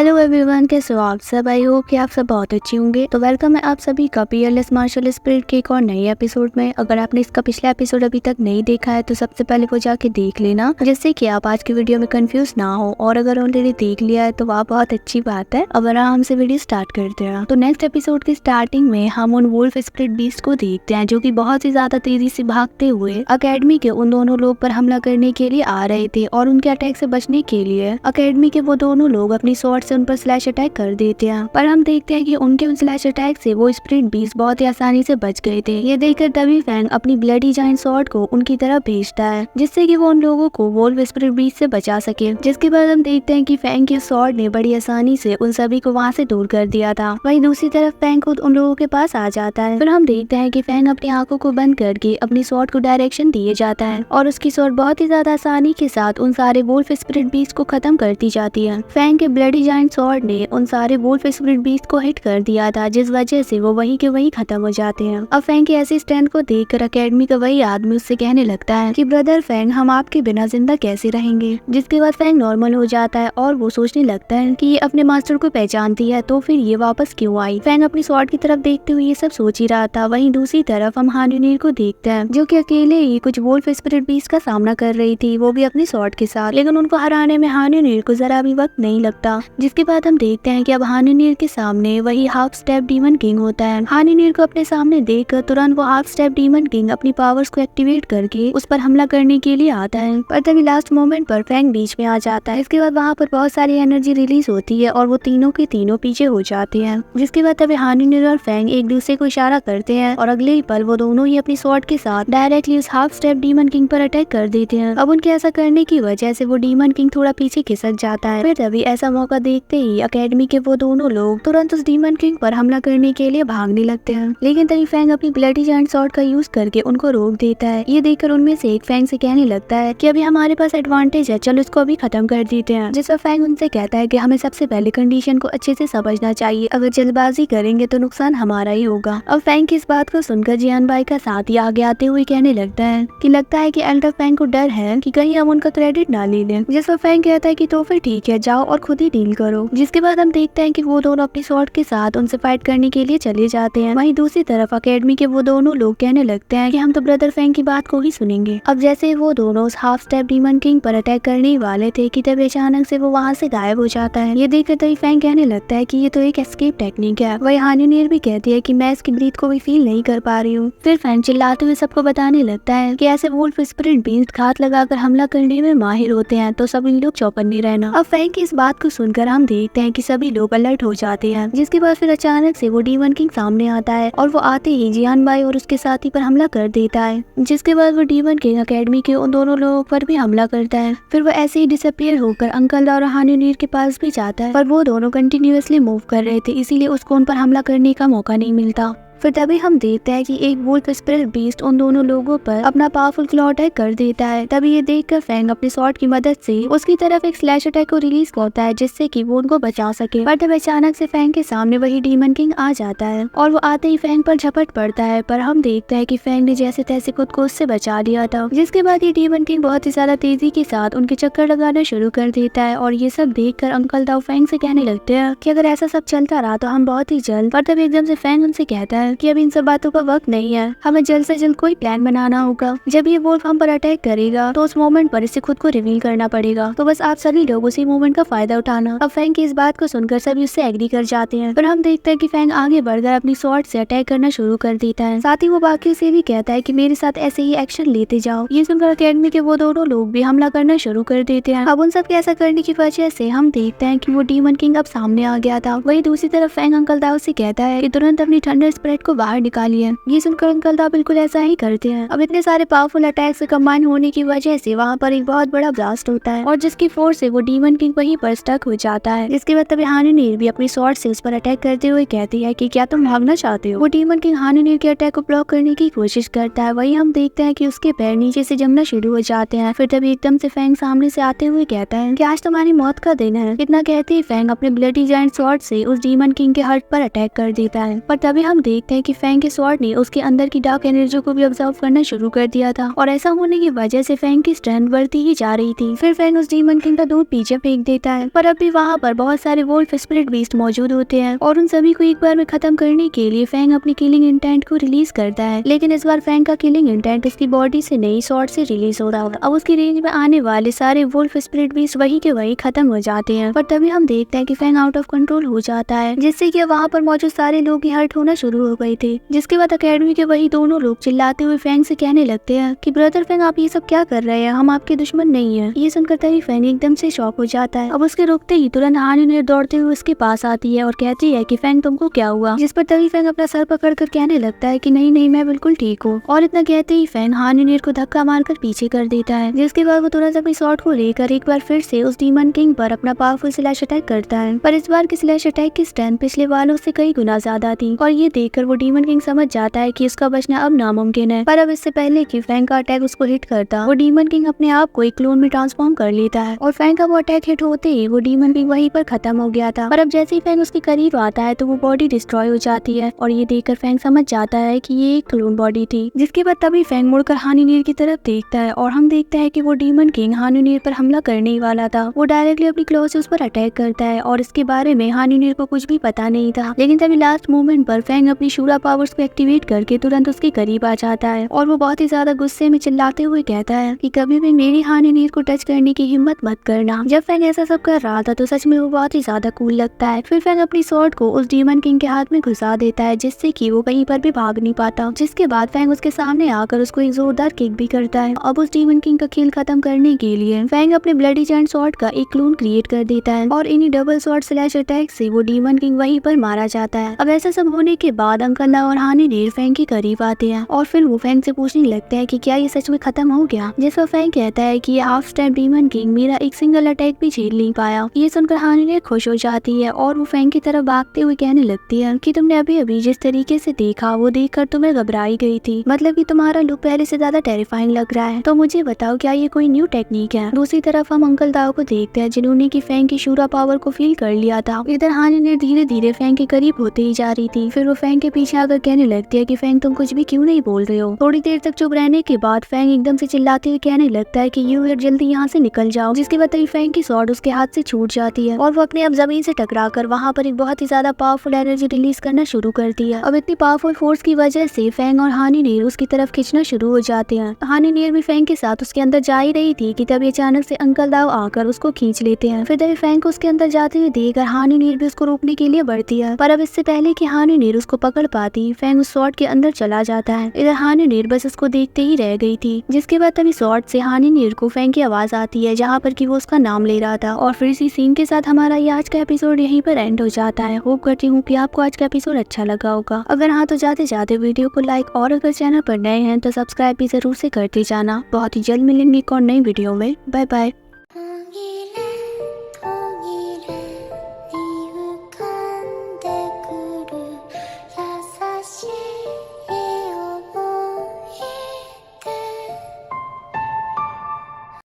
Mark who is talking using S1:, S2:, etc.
S1: Hello everyone, कैसे हो आप सब। आई होप कि आप सब बहुत अच्छे होंगे। तो वेलकम है आप सभी का पीएलएस मार्शल स्पिरिट के एक और नए एपिसोड में। अगर आपने इसका पिछला एपिसोड अभी तक नहीं देखा है तो सबसे पहले वो जाके देख लेना, जिससे कि आप आज की वीडियो में कंफ्यूज ना हो। और अगर ऑलरेडी देख लिया है तो वह बहुत अच्छी बात है। अब आराम से वीडियो स्टार्ट करते हैं। तो नेक्स्ट एपिसोड की स्टार्टिंग में हम उन वुल्फ स्पिरिट बीस्ट को देखते हैं जो की बहुत ही ज्यादा तेजी से भागते हुए अकेडमी के उन दोनों लोग पर हमला करने के लिए आ रहे थे। और उनके अटैक से बचने के लिए अकेडमी के वो दोनों लोग अपनी स्वॉर्ड से उन पर स्लैश अटैक कर देते हैं। पर हम देखते हैं कि उनके उन स्लैश अटैक से वो स्पिरिट बीस्ट बहुत ही आसानी से बच गए थे। ये देखकर तभी फैंग अपनी ब्लडी जायंट स्वॉर्ड को उनकी तरफ भेजता है, जिससे कि वो उन लोगों को वुल्फ स्पिरिट बीस्ट से बचा सके। जिसके बाद हम देखते हैं कि फैंग के स्वॉर्ड ने बड़ी आसानी से उन सभी को वहाँ से दूर कर दिया था। वहीं दूसरी तरफ फैंग खुद उन लोगों के पास आ जाता है। फिर हम देखते हैं कि फैंग अपनी आंखों को बंद करके अपनी स्वॉर्ड को डायरेक्शन दिए जाता है और उसकी स्वॉर्ड बहुत ही ज्यादा आसानी के साथ उन सारे वुल्फ स्पिरिट बीस्ट को खत्म करती जाती है। फैंग के ब्लडी जायंट स्वॉर्ड ने उन सारे वुल्फ स्पिरिट बीस्ट को हिट कर दिया था, जिस वजह से वो वहीं के वहीं खत्म हो जाते हैं। अब फैंग की ऐसी स्ट्रेंथ को देखकर अकेडमी का वही आदमी उससे कहने लगता है कि ब्रदर फैंग, हम आपके बिना जिंदा कैसे रहेंगे। जिसके बाद फैंग नॉर्मल हो जाता है और वो सोचने लगता है कि ये अपने मास्टर को पहचानती है तो फिर ये वापस क्यों आई। फैंग अपनी स्वॉर्ड की तरफ देखते हुए ये सब सोच ही रहा था। वहीं दूसरी तरफ हम हान यूनिर को देखते हैं जो कि अकेले ही कुछ वुल्फ स्पिरिट बीस्ट का सामना कर रही थी, वो भी अपनी स्वॉर्ड के साथ। लेकिन उनको हराने में हान यूनिर को जरा भी वक्त नहीं लगता। जिसके बाद हम देखते हैं कि अब हान यूनिर के सामने वही हाफ स्टेप डीमन किंग होता है। हान यूनिर को अपने सामने देखकर तुरंत वो हाफ स्टेप डीमन किंग अपनी पावर्स को एक्टिवेट करके उस पर हमला करने के लिए आता है। पर तभी लास्ट मोमेंट पर फैंग बीच में आ जाता है। इसके बाद वहाँ पर बहुत सारी एनर्जी रिलीज होती है और वो तीनों के तीनों पीछे हो जाते हैं। जिसके बाद तभी हान यूनिर और फैंग एक दूसरे को इशारा करते हैं और अगले ही पल वो दोनों ही अपनी स्वॉर्ड के साथ डायरेक्टली उस हाफ स्टेप डीमन किंग पर अटैक कर देते हैं। अब उनके ऐसा करने की वजह से वो डीमन किंग थोड़ा पीछे खिसक जाता है। फिर तभी ऐसा मौका देखते ही अकेडमी के वो दोनों लोग तुरंत उस डीमन किंग पर हमला करने के लिए भागने लगते हैं। लेकिन तभी फैंग अपनी ब्लडी जायंट स्वॉर्ड का यूज करके उनको रोक देता है। ये देखकर उनमें से एक फैंग से कहने लगता है कि अभी हमारे पास एडवांटेज है, चलो इसको अभी खत्म कर देते हैं। जिस पर फैंग उनसे कहता है कि हमें सबसे पहले कंडीशन को अच्छे से समझना चाहिए, अगर जल्दबाजी करेंगे तो नुकसान हमारा ही होगा। अब फैंग की इस बात को सुनकर जियान भाई का साथी आगे आते हुए कहने लगता है कि एल्डर फैंग को डर है कि कहीं हम उनका क्रेडिट ना ले लें। जिस पर फैंग कहता है कि तो फिर ठीक है, जाओ और खुद ही डील करो। जिसके बाद हम देखते हैं कि वो दोनों अपनी स्वॉर्ड के साथ उनसे फाइट करने के लिए चले जाते हैं। वहीं दूसरी तरफ अकेडमी के वो दोनों लोग कहने लगते हैं कि हम तो ब्रदर फैंग की बात को ही सुनेंगे। अब जैसे वो दोनों उस हाफ स्टेप डीमन किंग पर अटैक करने वाले थे कि तभी अचानक से वो वहाँ से गायब हो जाता है। ये देखकर तभी फैंग कहने लगता है कि ये तो एक एस्केप टेक्निक है। वही हान यूनिर भी कहती है कि मैं इसकी ब्रीथ को भी फील नहीं कर पा रही हूँ। फिर फैंग चिल्लाते हुए सबको बताने लगता है कि ऐसे वुल्फ स्पिरिट बीस्ट घात लगाकर हमला करने में माहिर होते हैं, तो सभी लोग चौकन्ने रहना। अब फैंग की इस बात को सुनकर हम देखते हैं कि सभी लोग अलर्ट हो जाते हैं। जिसके बाद फिर अचानक से वो डीमन किंग सामने आता है और वो आते ही जियान भाई और उसके साथी पर हमला कर देता है। जिसके बाद वो डीमन किंग अकेडमी के उन दोनों लोगों पर भी हमला करता है। फिर वो ऐसे ही डिसअपीयर होकर अंकल और हान यूनिर के पास भी जाता है, पर वो दोनों कंटिन्यूअसली मूव कर रहे थे, इसीलिए उसको उन पर हमला करने का मौका नहीं मिलता। फिर तभी हम देखते हैं कि एक वुल्फ स्पिरिट बीस्ट उन दोनों लोगों पर अपना पावरफुल क्लॉ अटैक कर देता है। तभी ये देखकर फैंग अपनी स्वॉर्ड की मदद से उसकी तरफ एक स्लैश अटैक को रिलीज करता है, जिससे कि वो उनको बचा सके। पर तब अचानक से फैंग के सामने वही डीमन किंग आ जाता है और वो आते ही फैंग पर झपट पड़ता है। पर हम देखते हैं कि फैंग ने जैसे तैसे खुद को उससे बचा लिया था। जिसके बाद ये डीमन किंग बहुत ही ज्यादा तेजी के साथ उनके चक्कर लगाना शुरू कर देता है और ये सब देखकर अंकल दाओ फैंग से कहने लगते हैं कि अगर ऐसा सब चलता रहा तो हम बहुत ही जल्द। पर तब एकदम से फैंग उनसे कहता है कि अभी इन सब बातों का वक्त नहीं है, हमें जल्द से जल्द कोई प्लान बनाना होगा। जब ये वुल्फ हम पर अटैक करेगा तो उस मोमेंट पर इसे खुद को रिवील करना पड़ेगा, तो बस आप सभी लोग उसी मोमेंट का फायदा उठाना। अब फैंग की इस बात को सुनकर सभी उससे एग्री कर जाते हैं। फिर हम देखते हैं कि फैंग आगे बढ़कर अपनी स्वॉर्ड से अटैक करना शुरू कर देता है। साथ ही वो बाकियों से भी कहता है कि मेरे साथ ऐसे ही एक्शन लेते जाओ। ये सुनकर अकेडमी के वो दोनों लोग भी हमला करना शुरू कर देते हैं। अब उन सब के ऐसा करने की वजह से हम देखते हैं कि वो डीमन किंग अब सामने आ गया था। वही दूसरी तरफ फैंग अंकल दाओ से कहता है कि तुरंत अपनी थंडर स्पिरिट को बाहर निकालिए। ये सुनकर अंकल दाओ बिल्कुल ऐसा ही करते हैं। अब इतने सारे पावरफुल अटैक से कंबाइन होने की वजह से वहाँ पर एक बहुत बड़ा ब्लास्ट होता है और जिसकी फोर्स से वो डीमन किंग वहीं पर स्टक हो जाता है। जिसके बाद तभी हान यूनिर भी अपनी स्वॉर्ड से उस पर अटैक करते हुए कहती है कि क्या तुम भागना चाहते हो। वो डीमन किंग हान यूनिर के अटैक को ब्लॉक करने की कोशिश करता है। वही हम देखते हैं कि उसके पैर नीचे से जमना शुरू हो जाते हैं। फिर तभी एकदम से फैंग सामने से आते हुए कहता है कि आज तुम्हारी मौत का दिन है। इतना कहते ही फैंग अपने ब्लडी जायंट स्वॉर्ड से उस डीमन किंग के हार्ट पर अटैक कर देता है। पर तभी हम देखते देखते हैं कि फैंग के स्वॉर्ड ने उसके अंदर की डार्क एनर्जी को भी ऑब्जर्व करना शुरू कर दिया था और ऐसा होने की वजह से फैंग की स्ट्रेंथ बढ़ती ही जा रही थी। फिर फैंग उस डीमन किंग का दूध पीछे फेंक देता है, पर अब भी वहाँ पर बहुत सारे वोल्फ स्पिरिट बीस्ट मौजूद होते हैं और उन सभी को एक बार में खत्म करने के लिए फैंग अपनी किलिंग इंटेंट को रिलीज करता है। लेकिन इस बार फैंग का किलिंग इंटेंट उसकी बॉडी से नई स्वॉर्ड से रिलीज हो रहा है। अब उसकी रेंज में आने वाले सारे वोल्फ स्पिरिट बीस्ट वही के वही खत्म हो जाते हैं, पर तभी हम देखते हैं कि फैंग आउट ऑफ कंट्रोल हो जाता है, जिससे कि वहाँ पर मौजूद सारे लोग ही हर्ट होना शुरू हो गए थे। जिसके बाद अकेडमी के वही दोनों लोग चिल्लाते हुए फैंग से कहने लगते हैं कि ब्रदर फैंग, आप ये सब क्या कर रहे हैं, हम आपके दुश्मन नहीं है। ये सुनकर तभी फैंग एकदम से शॉक हो जाता है। अब उसके रुकते ही तुरंत हानिनेर दौड़ते हुए उसके पास आती है और कहती है कि फैंग तुमको क्या हुआ, जिस पर तभी फैंग अपना सर पकड़कर कहने लगता है कि नहीं नहीं, मैं बिल्कुल ठीक हूँ। और इतना कहते ही फैंग हानिनेर को धक्का मारकर पीछे कर देता है, जिसके बाद वो तुरंत अपनी स्वॉर्ड को लेकर एक बार फिर से उस डीमन किंग पर अपना पावरफुल स्लैश अटैक करता है। पर इस बार की स्लैश अटैक की स्ट्रेंथ पिछले वालों से कई गुना ज्यादा थी और ये देखकर वो डीमन किंग समझ जाता है कि उसका बचना अब नामुमकिन है। पर अब इससे पहले कि फैंग का अटैक उसको हिट करता, वो डीमन किंग अपने आप को एक क्लोन में ट्रांसफॉर्म कर लेता है और फैंग का वो अटैक हिट होते ही वो डीमन किंग वहीं पर खत्म हो गया था। पर अब जैसे ही फैंग उसके करीब आता है तो वो बॉडी डिस्ट्रॉय हो जाती है और ये देखकर फैंग समझ जाता है कि ये एक क्लोन बॉडी थी। जिसके बाद तभी फैंग मुड़कर हानिनेर की तरफ देखता है और हम देखते हैं कि वो डीमन किंग हानिनेर पर हमला करने ही वाला था। वो डायरेक्टली अपनी क्लॉ से उस पर अटैक करता है और इसके बारे में हानिनेर को कुछ भी पता नहीं था। लेकिन तभी लास्ट मोमेंट पर फैंग अपनी शूरा पावर्स को एक्टिवेट करके तुरंत उसके करीब आ जाता है और वो बहुत ही ज्यादा गुस्से में चिल्लाते हुए कहता है कि कभी भी मेरी हानिनेर को टच करने की हिम्मत मत करना। जब फैंग ऐसा सब कर रहा था तो सच में वो बहुत ही ज्यादा कूल लगता है। फिर फैंग अपनी स्वॉर्ड को उस डीमन किंग के हाथ में घुसा देता है, जिससे कि वो कहीं पर भी भाग नहीं पाता। जिसके बाद फैंग उसके सामने आकर उसको एक जोरदार किक भी करता है। अब उस डीमन किंग का खेल खत्म करने के लिए फैंग अपने ब्लडी जायंट स्वॉर्ड का एक क्लोन क्रिएट कर देता है और इन्हीं डबल स्वॉर्ड स्लैश अटैक से वो डीमन किंग वहीं पर मारा जाता है। अब ऐसा सब होने के बाद अंकल और हानिनेर फैंग के करीब आते हैं और फिर वो फैंग से पूछने लगते हैं कि क्या ये सच में खत्म हो गया। जिस पर फैंग कहता है कि ये हाफ स्टेप डीमन किंग मेरा एक सिंगल अटैक भी झेल नहीं पाया। ये सुनकर हानिनेर खुश हो जाती है और वो फैंग की तरफ भागते हुए कहने लगती है कि तुमने अभी अभी जिस तरीके से देखा वो देखकर तो मैं घबराई गई थी, मतलब कि तुम्हारा लुक पहले से ज्यादा टेरिफाइंग लग रहा है। तो मुझे बताओ क्या ये कोई न्यू टेक्निक है। दूसरी तरफ हम अंकल दाओ को देखते हैं जिन्होंने की फैंग की शूरा पावर को फील कर लिया था। इधर हानिनेर धीरे धीरे फैंग के करीब होते ही जा रही थी। फिर वो फैंग के पीछे आकर कहने लगती है कि फैंग तुम कुछ भी क्यों नहीं बोल रहे हो। थोड़ी देर तक चुप रहने के बाद फैंग एकदम से चिल्लाते हुए कहने लगता है कि यू जल्दी यहाँ से निकल जाओ। जिसके बाद फैंग की स्वॉर्ड उसके हाथ से छूट जाती है और वो अपने आप जमीन से टकराकर वहाँ पर एक बहुत ही ज्यादा पावरफुल एनर्जी रिलीज करना शुरू करती है। अब इतनी पावरफुल फोर्स की वजह से फैंग और हानिनेर उसकी तरफ खींचना शुरू हो जाते हैं। हानिनेर भी फैंग के साथ उसके अंदर जा ही रही थी कि तभी अचानक से अंकल दाओ आकर उसको खींच लेते हैं। फिर तभी फैंग को उसके अंदर जाते हुए देखकर हानिनेर भी उसको रोकने के लिए बढ़ती है, पर अब इससे पहले कि हानिनेर उसको पकड़ पाती फैंग उस स्वॉर्ड के अंदर चला जाता है। इधर हानिनेर बस उसको देखते ही रह गई थी। जिसके बाद तभी स्वॉर्ड से हानिनेर को फैंग की आवाज आती है जहाँ पर कि वो उसका नाम ले रहा था। और फिर इसी सीन के साथ हमारा ये आज का एपिसोड यहीं पर एंड हो जाता है। होप करती हूँ कि आपको आज का एपिसोड अच्छा लगा होगा। अगर हाँ तो जाते जाते वीडियो को लाइक और अगर चैनल पर नए हैं तो सब्सक्राइब भी जरूर से करते जाना। बहुत ही जल्द मिलेंगे एक और नई वीडियो में। Bye bye.